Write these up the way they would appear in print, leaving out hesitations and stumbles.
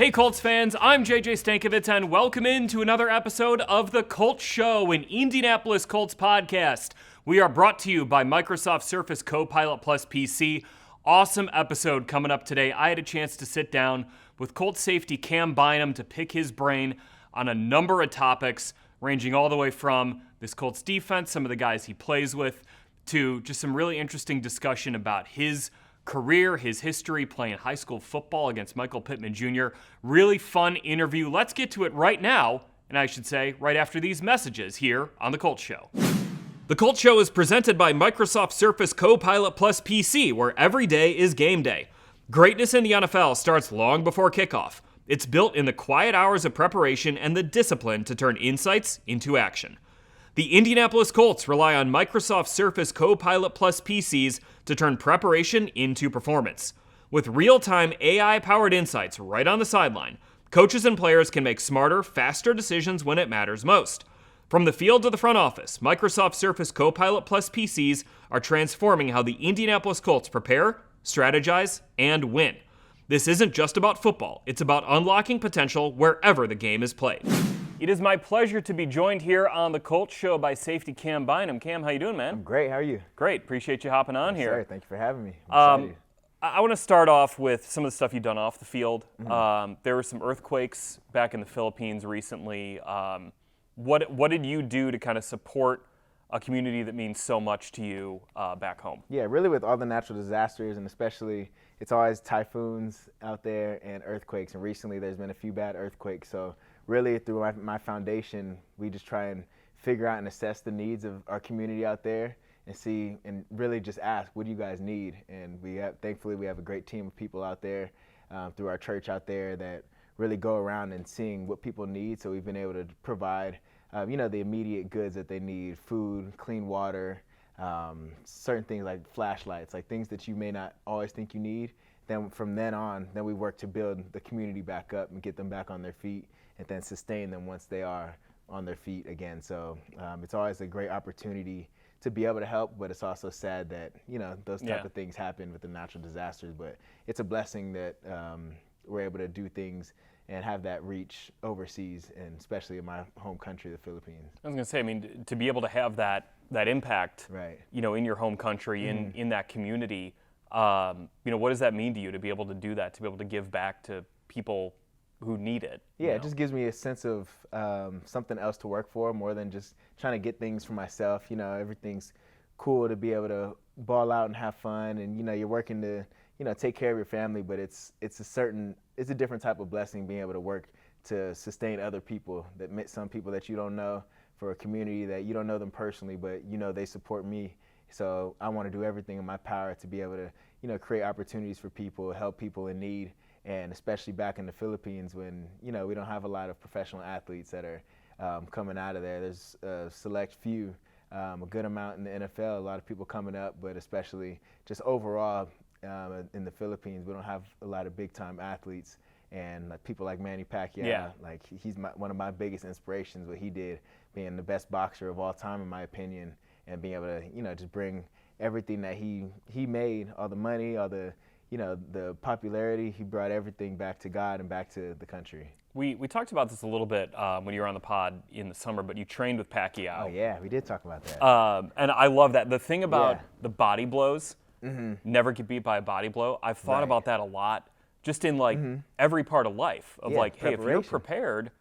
Hey Colts fans, I'm JJ Stankevitz and welcome into another episode of the Colts Show, an Indianapolis Colts podcast. We are brought to you by Microsoft Surface Copilot Plus PC. Awesome episode coming up today. I had a chance to sit down with Colts safety Cam Bynum to pick his brain on a number of topics, ranging all the way from this Colts defense, some of the guys he plays with, to just some really interesting discussion about his career, his history playing high school football against Michael Pittman Jr. Really fun interview. Let's get to it right now, and I should say right after these messages here on The Colts Show. The Colts Show is presented by Microsoft Surface Copilot Plus PC, where every day is game day. Greatness in the NFL starts long before kickoff. It's built in the quiet hours of preparation and the discipline to turn insights into action. The Indianapolis Colts rely on Microsoft Surface Copilot Plus PCs to turn preparation into performance. With real-time AI-powered insights right on the sideline, coaches and players can make smarter, faster decisions when it matters most. From the field to the front office, Microsoft Surface Copilot Plus PCs are transforming how the Indianapolis Colts prepare, strategize, and win. This isn't just about football, it's about unlocking potential wherever the game is played. It is my pleasure to be joined here on the Colts Show by safety Cam Bynum. Cam, how you doing, man? I'm great. How are you? Great. Appreciate you hopping on here. Sir, thank you for having me. I'm excited. I want to start off with some of the stuff you've done off the field. There were some earthquakes back in the Philippines recently. What did you do to kind of support a community that means so much to you back home? Yeah, really with all the natural disasters, and especially it's always typhoons out there and earthquakes. And recently there's been a few bad earthquakes. So really through my foundation, we just try and figure out and assess the needs of our community out there and see and really just ask, what do you guys need? And thankfully we have a great team of people out there through our church out there that really go around and seeing what people need. So we've been able to provide the immediate goods that they need: food, clean water, certain things like flashlights, like things that you may not always think you need. Then from then on, we work to build the community back up and get them back on their feet, and then sustain them once they are on their feet again. So it's always a great opportunity to be able to help, but it's also sad that those type of things happen with the natural disasters. But it's a blessing that we're able to do things and have that reach overseas, and especially in my home country, the Philippines. I was going to say, I mean, to be able to have that impact, right, in your home country, in that community, what does that mean to you to be able to do that, to be able to give back to people who need it? Yeah, it just gives me a sense of something else to work for, more than just trying to get things for myself. Everything's cool to be able to ball out and have fun, and you're working to take care of your family, but it's a different type of blessing being able to work to sustain other people, some people that you don't know, for a community that you don't know them personally, but they support me. So I want to do everything in my power to be able to create opportunities for people, help people in need. And especially back in the Philippines, when we don't have a lot of professional athletes that are coming out of there. There's a select few, a good amount in the NFL, a lot of people coming up, but especially just overall in the Philippines, we don't have a lot of big-time athletes. And like people like Manny Pacquiao, like he's one of my biggest inspirations. What he did, being the best boxer of all time, in my opinion, and being able to just bring everything that he made, all the money, all the the popularity, he brought everything back to God and back to the country. We talked about this a little bit when you were on the pod in the summer, but you trained with Pacquiao. Oh yeah, we did talk about that. And I love that. The thing about the body blows, never get beat by a body blow, I've thought about that a lot, just in like every part of life, of like, hey, if you're prepared,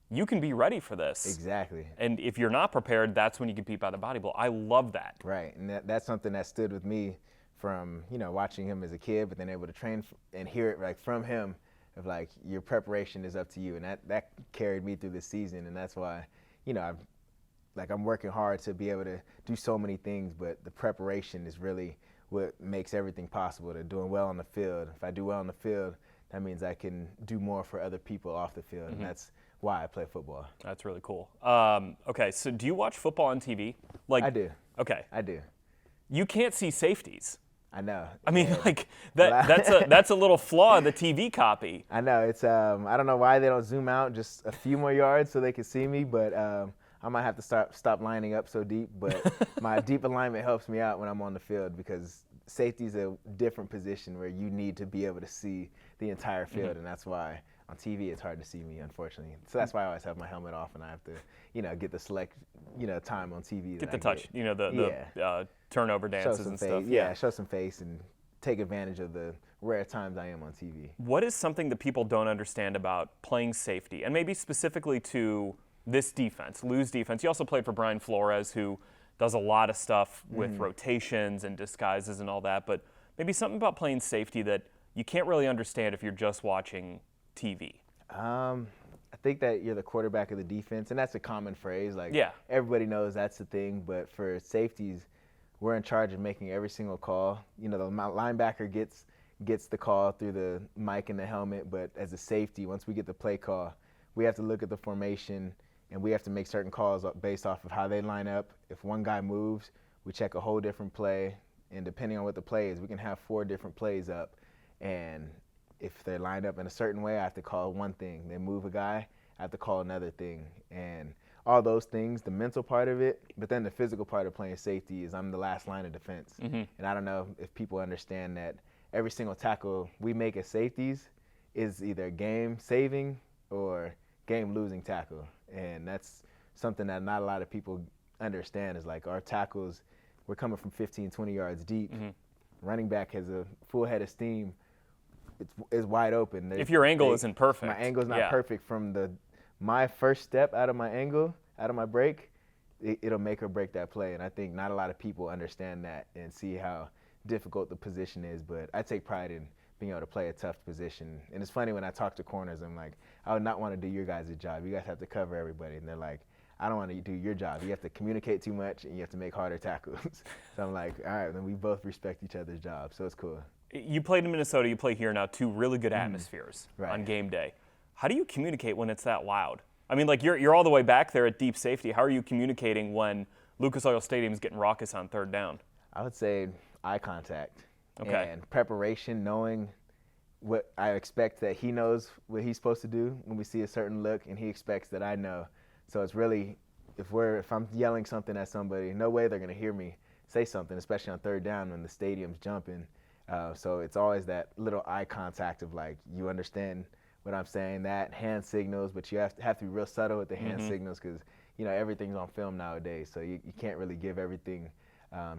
you can be ready for this. Exactly. And if you're not prepared, that's when you get beat by the body blow. I love that. Right, and that's something that stood with me from watching him as a kid, but then able to train and hear it like from him, of like, your preparation is up to you, and that carried me through this season. And that's why I'm working hard to be able to do so many things, but the preparation is really what makes everything possible. To doing well on the field. If I do well on the field, that means I can do more for other people off the field, and that's why I play football. That's really cool. Okay, so do you watch football on TV? I do. Okay. I do. You can't see safeties. I know. I mean, like that's a little flaw in the TV copy. I know. It's I don't know why they don't zoom out just a few more yards so they can see me, but I might have to stop lining up so deep. But my deep alignment helps me out when I'm on the field, because safety's a different position where you need to be able to see the entire field, and that's why on TV, it's hard to see me, unfortunately. So that's why I always have my helmet off, and I have to, get the select, time on TV. Get the touch, the turnover dances and stuff. Yeah, show some face and take advantage of the rare times I am on TV. What is something that people don't understand about playing safety, and maybe specifically to this defense, Lou's defense? You also played for Brian Flores, who does a lot of stuff with rotations and disguises and all that, but maybe something about playing safety that you can't really understand if you're just watching TV. I think that you're the quarterback of the defense, and that's a common phrase. Everybody knows that's the thing, but for safeties, we're in charge of making every single call. The linebacker gets the call through the mic and the helmet, but as a safety, once we get the play call, we have to look at the formation, and we have to make certain calls based off of how they line up. If one guy moves, we check a whole different play, and depending on what the play is, we can have 4 different plays up, and if they're lined up in a certain way, I have to call one thing. They move a guy, I have to call another thing. And all those things, the mental part of it, but then the physical part of playing safety is I'm the last line of defense. And I don't know if people understand that every single tackle we make as safeties is either game-saving or game-losing tackle. And that's something that not a lot of people understand is our tackles, we're coming from 15, 20 yards deep. Running back has a full head of steam. It's wide open. If your angle isn't perfect. My angle's not perfect from my first step out of my angle, out of my break, it'll make or break that play. And I think not a lot of people understand that and see how difficult the position is. But I take pride in being able to play a tough position. And it's funny when I talk to corners, I'm like, I would not want to do your guys' job. You guys have to cover everybody. And they're like, I don't want to do your job. You have to communicate too much and you have to make harder tackles. So I'm like, all right, then we both respect each other's jobs. So it's cool. You played in Minnesota, you play here now, 2 really good atmospheres on game day. How do you communicate when it's that loud? I mean, you're all the way back there at deep safety. How are you communicating when Lucas Oil Stadium's getting raucous on 3rd down? I would say eye contact and preparation, knowing what I expect that he knows what he's supposed to do when we see a certain look, and he expects that I know. So it's really, if I'm yelling something at somebody, no way they're going to hear me say something, especially on 3rd down when the stadium's jumping. So it's always that little eye contact of you understand what I'm saying, that hand signals, but you have to be real subtle with the hand signals because, everything's on film nowadays. So you can't really give everything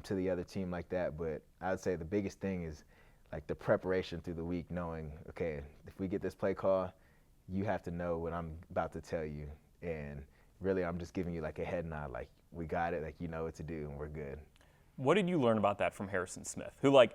to the other team like that. But I would say the biggest thing is the preparation through the week, knowing, okay, if we get this play call, you have to know what I'm about to tell you. And really, I'm just giving you a head nod, we got it, you know what to do, and we're good. What did you learn about that from Harrison Smith, who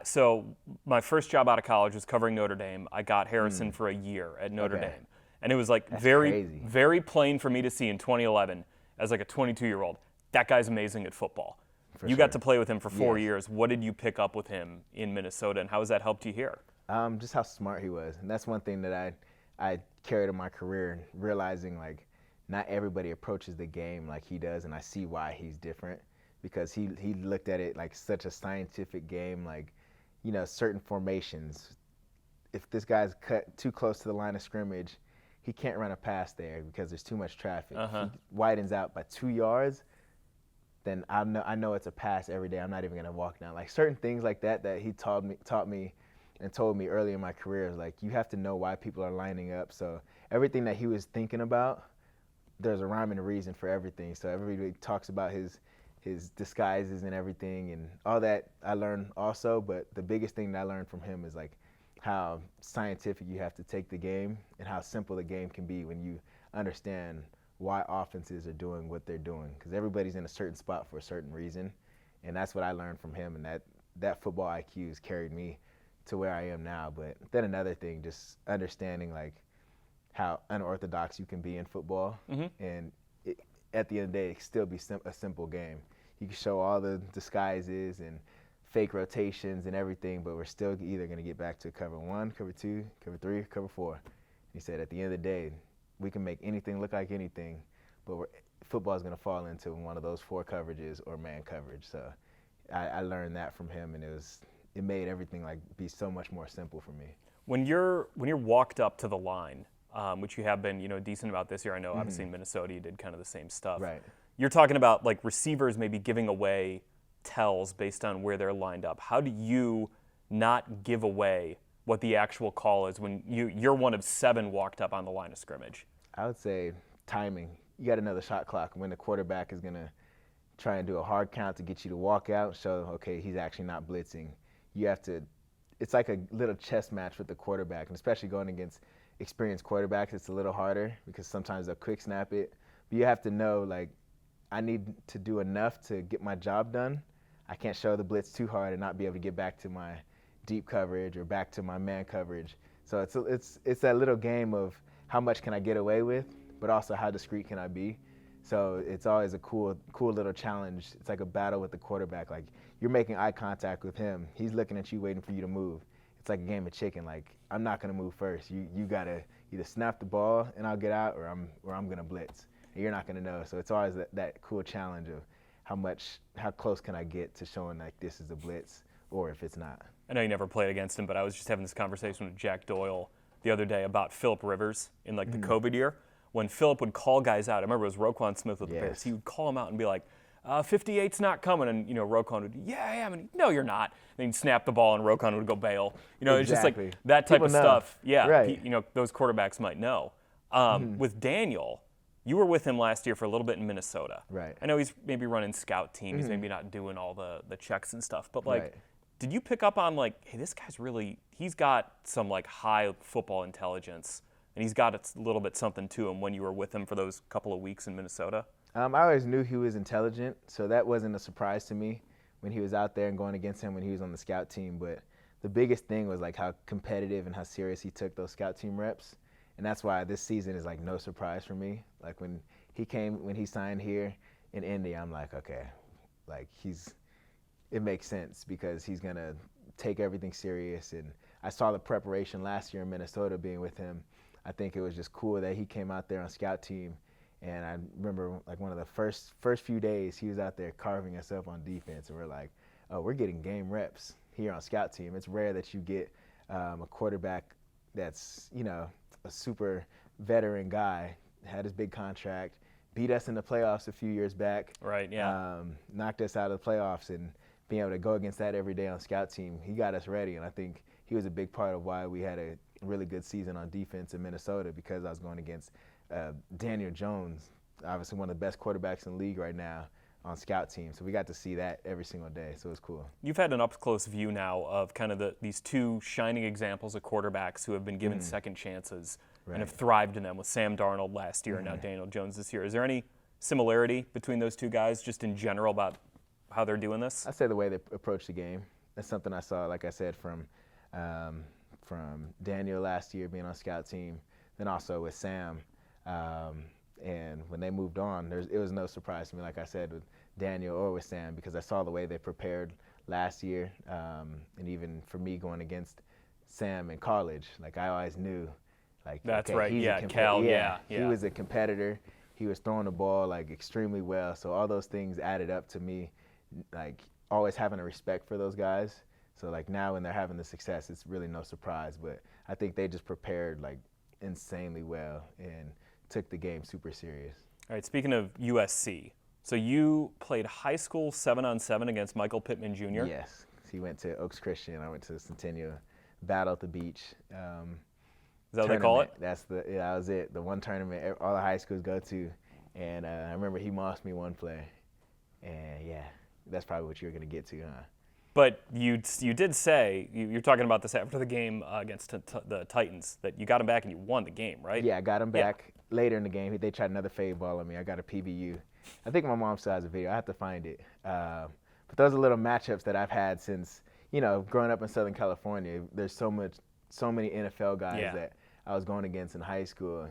so my first job out of college was covering Notre Dame. I got Harrison for a year at Notre Dame. And it was very plain for me to see in 2011 as a 22-year-old, that guy's amazing at football. You got to play with him for 4 years. What did you pick up with him in Minnesota, and how has that helped you here? Just how smart he was. And that's one thing that I carried in my career, realizing not everybody approaches the game like he does, and I see why he's different. Because he looked at it such a scientific game, certain formations. If this guy's cut too close to the line of scrimmage, he can't run a pass there because there's too much traffic. If he widens out by 2 yards, then I know it's a pass every day. I'm not even going to walk down. Certain things like that he taught me and told me early in my career is you have to know why people are lining up. So everything that he was thinking about, there's a rhyme and a reason for everything. So everybody talks about his disguises and everything and all that I learned also, but the biggest thing that I learned from him is how scientific you have to take the game and how simple the game can be when you understand why offenses are doing what they're doing, because everybody's in a certain spot for a certain reason, and that's what I learned from him, and that football IQ has carried me to where I am now. But then another thing, just understanding how unorthodox you can be in football, and at the end of the day, it can still be a simple game. You can show all the disguises and fake rotations and everything, but we're still either going to get back to cover 1, cover 2, cover 3, cover 4. He said at the end of the day, we can make anything look like anything, but football is going to fall into one of those 4 coverages or man coverage. So I learned that from him, and it made everything be so much more simple for me. When you're walked up to the line, which you have been, decent about this year. I know, obviously, in Minnesota, you did kind of the same stuff. Right. You're talking about, receivers maybe giving away tells based on where they're lined up. How do you not give away what the actual call is when you're one of 7 walked up on the line of scrimmage? I would say timing. You got to know the shot clock when the quarterback is going to try and do a hard count to get you to walk out. So, okay, he's actually not blitzing. You have to – it's like a little chess match with the quarterback, and especially going against experienced quarterbacks, it's a little harder because sometimes they'll quick snap it. But you have to know, like, I need to do enough to get my job done. I can't show the blitz too hard and not be able to get back to my deep coverage or back to my man coverage. So it's that little game of how much can I get away with, but also how discreet can I be. So it's always a cool little challenge. It's like a battle with the quarterback. Like, you're making eye contact with him. He's looking at you, waiting for you to move. It's like a game of chicken. Like, I'm not gonna move first. You gotta either snap the ball and I'll get out, or I'm gonna blitz. And you're not gonna know. So it's always that cool challenge of how close can I get to showing like this is a blitz, or if it's not. I know you never played against him, but I was just having this conversation with Jack Doyle the other day about Phillip Rivers in like the COVID year. When Phillip would call guys out, I remember it was Roquan Smith with the Bears. He would call them out and be like, 58's not coming. And, Roquan would, yeah, I am. And no, you're not. And he'd snap the ball and Roquan would go bail. It's just like that type of stuff. Yeah, right. Those quarterbacks might know. With Daniel, you were with him last year for a little bit in Minnesota. Right. I know he's maybe running scout team. He's maybe not doing all the checks and stuff. But, like, did you pick up on, like, hey, this guy's he's got some, like, high football intelligence, and he's got a little bit something to him when you were with him for those couple of weeks in Minnesota? I always knew he was intelligent, so that wasn't a surprise to me when he was out there and going against him when he was on the scout team. But the biggest thing was like how competitive and how serious he took those scout team reps. And that's why this season is like no surprise for me. Like when he signed here in Indy, I'm like, okay, like it makes sense because he's gonna take everything serious. And I saw the preparation last year in Minnesota being with him. I think it was just cool that he came out there on scout team. And I remember like one of the first few days he was out there carving us up on defense, and we're like, oh, we're getting game reps here on scout team. It's rare that you get a quarterback that's, a super veteran guy, had his big contract, beat us in the playoffs a few years back. Right, yeah. Knocked us out of the playoffs, and being able to go against that every day on scout team, he got us ready. And I think he was a big part of why we had a really good season on defense in Minnesota, because I was going against Daniel Jones, obviously one of the best quarterbacks in the league right now, on scout team. So we got to see that every single day. So it was cool. You've had an up-close view now of kind of these two shining examples of quarterbacks who have been given second chances and have thrived in them, with Sam Darnold last year and now Daniel Jones this year. Is there any similarity between those two guys just in general about how they're doing this? I'd say the way they approach the game. That's something I saw, like I said, from Daniel last year being on scout team, then also with Sam. And when they moved on, it was no surprise to me, like I said, with Daniel or with Sam, because I saw the way they prepared last year. And even for me going against Sam in college, like I always knew, like, that's okay, right, he's yeah, Cal, yeah. He was a competitor. He was throwing the ball like extremely well. So all those things added up to me, like always having a respect for those guys. So like now when they're having the success, it's really no surprise. But I think they just prepared like insanely well and took the game super serious. All right, speaking of USC, so you played high school 7-on-7 against Michael Pittman Jr.? Yes. He went to Oaks Christian. I went to Centennial, Battle at the Beach. Is that what they call it? That was it. The one tournament all the high schools go to. And I remember he mossed me one play. And yeah, that's probably what you were going to get to, huh? But you did say, you're talking about this after the game against the Titans, that you got him back and you won the game, right? Yeah, I got him back later in the game. They tried another fade ball on me. I got a PBU. I think my mom still has a video. I have to find it. But those are little matchups that I've had since, growing up in Southern California. There's so many NFL guys that I was going against in high school.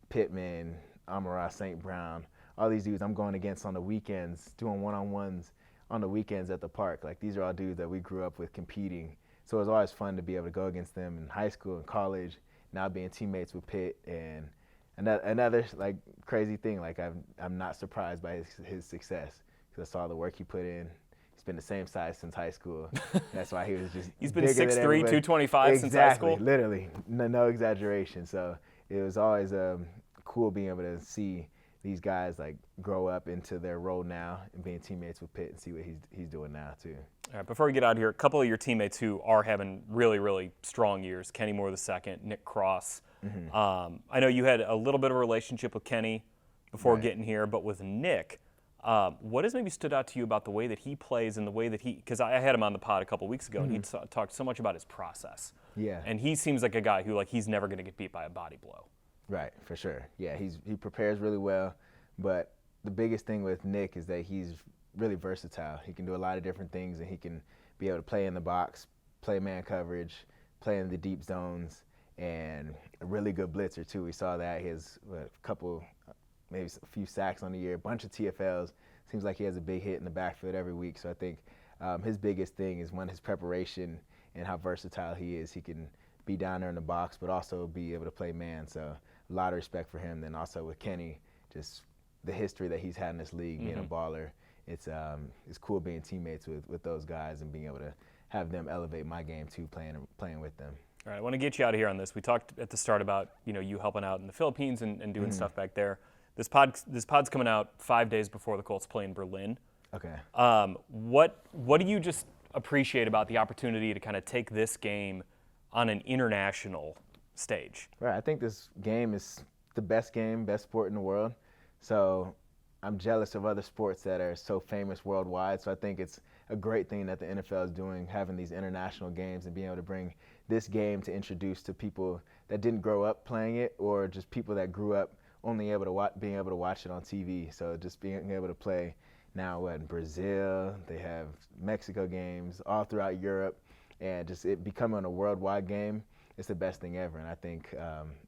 Pittman, Amon-Ra St. Brown, all these dudes I'm going against on the weekends, doing one-on-ones on the weekends at the park. Like, these are all dudes that we grew up with competing. So it was always fun to be able to go against them in high school and college, now being teammates with Pitt. And another like crazy thing, like I'm not surprised by his success, because I saw the work he put in. He's been the same size since high school. That's why he was just He's been 6'3", 225 since high school? Exactly, literally, no exaggeration. So it was always cool being able to see these guys like grow up into their role now and being teammates with Pitt and see what he's doing now too. All right, before we get out of here, a couple of your teammates who are having really, really strong years, Kenny Moore II, Nick Cross. Mm-hmm. I know you had a little bit of a relationship with Kenny before getting here, but with Nick, what has maybe stood out to you about the way that he plays and the way that because I had him on the pod a couple weeks ago, and he talked so much about his process. Yeah. And he seems like a guy who, like, he's never going to get beat by a body blow. Right, for sure. Yeah, he prepares really well, but the biggest thing with Nick is that he's really versatile. He can do a lot of different things, and he can be able to play in the box, play man coverage, play in the deep zones, and a really good blitzer too. We saw that. He has a couple, maybe a few sacks on the year, a bunch of TFLs. Seems like he has a big hit in the backfield every week. So I think his biggest thing is his preparation and how versatile he is. He can be down there in the box, but also be able to play man. So a lot of respect for him. Then also with Kenny, just the history that he's had in this league, being a baller. It's cool being teammates with those guys and being able to have them elevate my game too, playing with them. All right, I want to get you out of here on this. We talked at the start about you helping out in the Philippines and doing stuff back there. This pod's coming out 5 days before the Colts play in Berlin. Okay. What do you just appreciate about the opportunity to kind of take this game on an international stage? Right. I think this game is the best sport in the world. So I'm jealous of other sports that are so famous worldwide. So I think it's a great thing that the NFL is doing, having these international games and being able to bring this game to introduce to people that didn't grow up playing it, or just people that grew up only being able to watch it on TV. So just being able to play now in Brazil, they have Mexico games all throughout Europe, and just it becoming a worldwide game, it's the best thing ever. And I think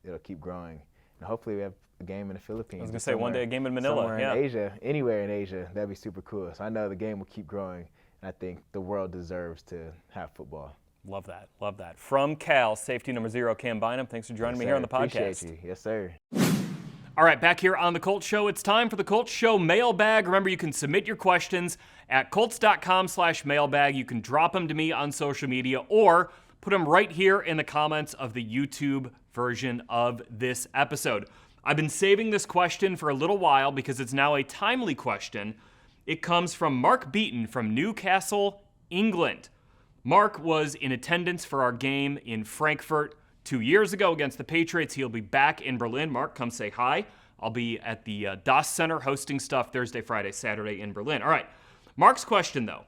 it'll keep growing. And hopefully we have a game in the Philippines. I was going to say one day a game in Manila. Somewhere in Asia, anywhere in Asia, that'd be super cool. So I know the game will keep growing, and I think the world deserves to have football. Love that. Love that. From Cal, safety number 0, Cam Bynum. Thanks for joining me here on the podcast. Appreciate you. Yes, sir. All right, back here on the Colts Show, it's time for the Colts Show mailbag. Remember, you can submit your questions at colts.com/mailbag. You can drop them to me on social media or put them right here in the comments of the YouTube version of this episode. I've been saving this question for a little while because it's now a timely question. It comes from Mark Beaton from Newcastle, England. Mark was in attendance for our game in Frankfurt 2 years ago against the Patriots. He'll be back in Berlin. Mark, come say hi. I'll be at the Das Center hosting stuff Thursday, Friday, Saturday in Berlin. All right. Mark's question, though,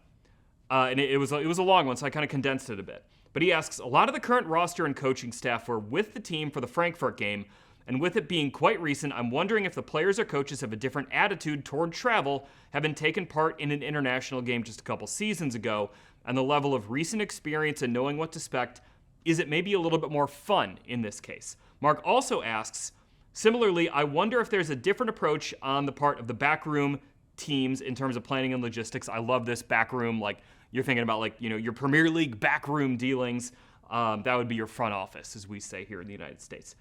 and it was a long one, so I kind of condensed it a bit. But he asks, a lot of the current roster and coaching staff were with the team for the Frankfurt game, and with it being quite recent, I'm wondering if the players or coaches have a different attitude toward travel, having taken part in an international game just a couple seasons ago, and the level of recent experience and knowing what to expect, is it maybe a little bit more fun in this case? Mark also asks, similarly, I wonder if there's a different approach on the part of the backroom teams in terms of planning and logistics. I love this backroom, like you're thinking about your Premier League backroom dealings. That would be your front office, as we say here in the United States.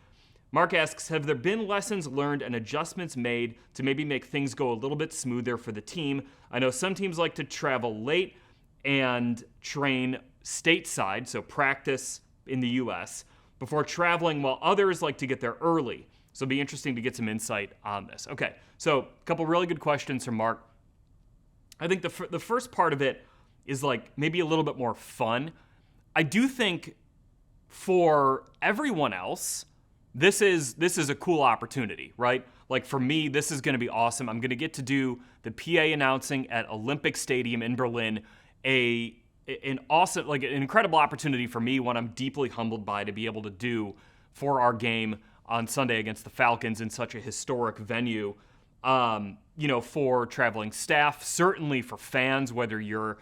Mark asks, have there been lessons learned and adjustments made to maybe make things go a little bit smoother for the team? I know some teams like to travel late and train stateside, so practice in the U.S., before traveling, while others like to get there early. So it'll be interesting to get some insight on this. Okay, so a couple really good questions from Mark. I think the first part of it is like maybe a little bit more fun. I do think for everyone else, this is a cool opportunity, right? Like for me, this is going to be awesome. I'm going to get to do the PA announcing at Olympic Stadium in Berlin, an awesome, like an incredible opportunity for me, one I'm deeply humbled by to be able to do for our game on Sunday against the Falcons in such a historic venue. For traveling staff, certainly for fans, whether you're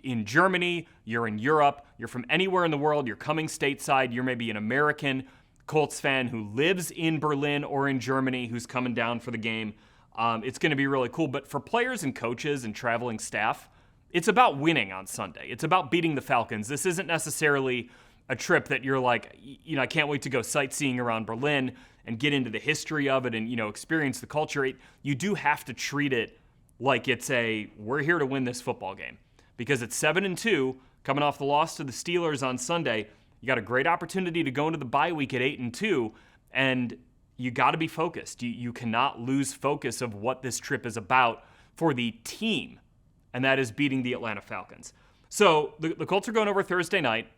in Germany, you're in Europe, you're from anywhere in the world, you're coming stateside, you're maybe an American Colts fan who lives in Berlin or in Germany who's coming down for the game. It's going to be really cool. But for players and coaches and traveling staff, it's about winning on Sunday. It's about beating the Falcons. This isn't necessarily a trip that you're like, I can't wait to go sightseeing around Berlin and get into the history of it and, experience the culture. You do have to treat it like it's we're here to win this football game. Because it's 7-2, coming off the loss to the Steelers on Sunday, you got a great opportunity to go into the bye week at 8-2, and you got to be focused. You cannot lose focus of what this trip is about for the team, and that is beating the Atlanta Falcons. So the Colts are going over Thursday night.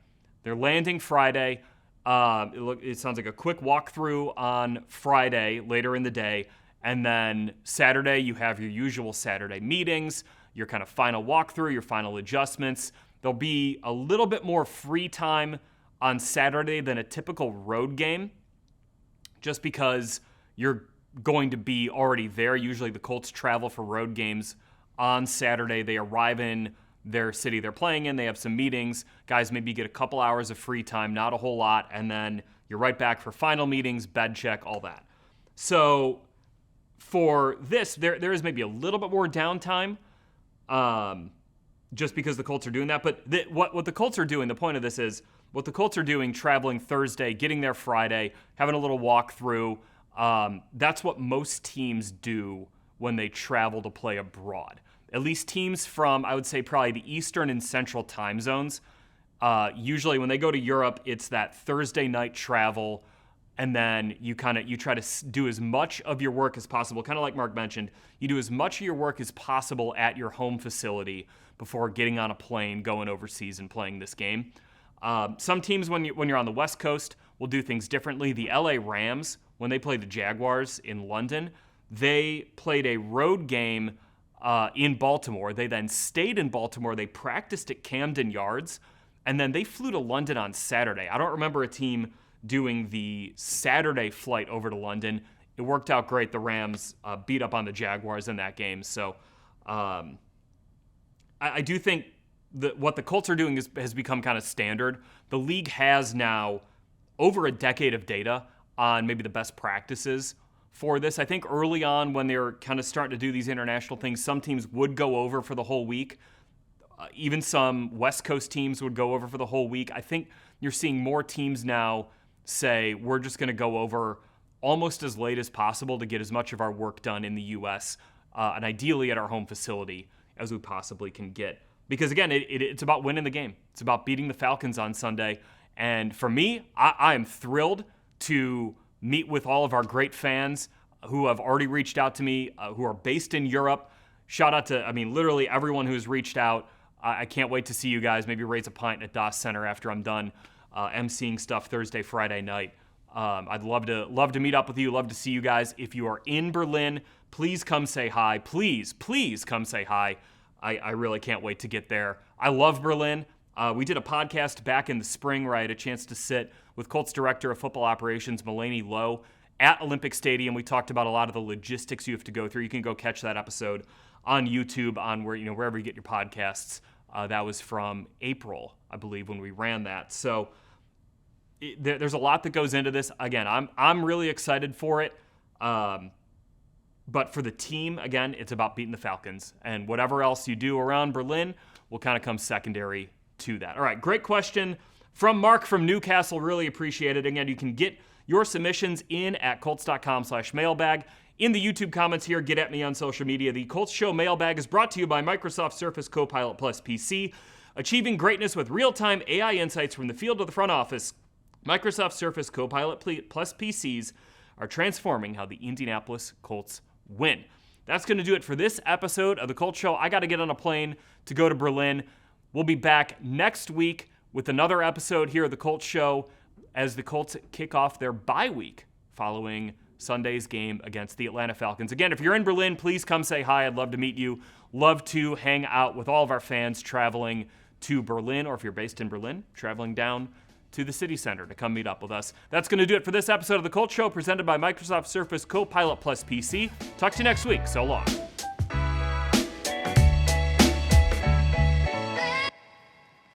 They're landing Friday. It sounds like a quick walkthrough on Friday later in the day. And then Saturday, you have your usual Saturday meetings, your kind of final walkthrough, your final adjustments. There'll be a little bit more free time on Saturday than a typical road game, just because you're going to be already there. Usually the Colts travel for road games on Saturday. They arrive in their city they're playing in. They have some meetings. Guys maybe get a couple hours of free time, not a whole lot, and then you're right back for final meetings, bed check, all that. So for this, there is maybe a little bit more downtime, just because the Colts are doing that. But what the Colts are doing, the point of this is, what the Colts are doing, traveling Thursday, getting there Friday, having a little walkthrough, that's what most teams do when they travel to play abroad. At least teams from, I would say, probably the Eastern and Central time zones. Usually when they go to Europe, it's that Thursday night travel, and then you try to do as much of your work as possible. Kind of like Mark mentioned, you do as much of your work as possible at your home facility before getting on a plane, going overseas, and playing this game. Some teams, when you're on the West Coast, will do things differently. The LA Rams, when they played the Jaguars in London, they played a road game in Baltimore. They then stayed in Baltimore. They practiced at Camden Yards, and then they flew to London on Saturday. I don't remember a team doing the Saturday flight over to London. It worked out great. The Rams beat up on the Jaguars in that game. So I do think that what the Colts are doing has become kind of standard. The league has now over a decade of data on maybe the best practices for this. I think early on when they were kind of starting to do these international things, some teams would go over for the whole week. Even some West Coast teams would go over for the whole week. I think you're seeing more teams now say, we're just going to go over almost as late as possible to get as much of our work done in the U.S. And ideally at our home facility as we possibly can get. Because again, it's about winning the game. It's about beating the Falcons on Sunday. And for me, I am thrilled to meet with all of our great fans who have already reached out to me, who are based in Europe. Shout out to, literally everyone who's reached out. I can't wait to see you guys. Maybe raise a pint at Das Center after I'm done emceeing stuff Thursday, Friday night. I'd love to meet up with you. Love to see you guys. If you are in Berlin, please come say hi. Please come say hi. I really can't wait to get there. I love Berlin. We did a podcast back in the spring where I had a chance to sit with Colts Director of Football Operations, Mulaney Lowe, at Olympic Stadium. We talked about a lot of the logistics you have to go through. You can go catch that episode on YouTube, on wherever you get your podcasts. That was from April, I believe, when we ran that. So there's a lot that goes into this. Again, I'm really excited for it. But for the team, again, it's about beating the Falcons. And whatever else you do around Berlin will kind of come secondary to that. All right, great question from Mark from Newcastle. Really appreciate it. Again, you can get your submissions in at Colts.com/mailbag. In the YouTube comments here, get at me on social media. The Colts Show mailbag is brought to you by Microsoft Surface Copilot Plus PC. Achieving greatness with real-time AI insights from the field to the front office. Microsoft Surface Copilot Plus PCs are transforming how the Indianapolis Colts win. That's going to do it for this episode of the Colts Show. I got to get on a plane to go to Berlin. We'll be back next week with another episode here of the Colts Show as the Colts kick off their bye week following Sunday's game against the Atlanta Falcons. Again, if you're in Berlin, please come say hi. I'd love to meet you. Love to hang out with all of our fans traveling to Berlin, or if you're based in Berlin, traveling down to the city center to come meet up with us. That's going to do it for this episode of the Colts Show, presented by Microsoft Surface Copilot Plus PC. Talk to you next week. So long.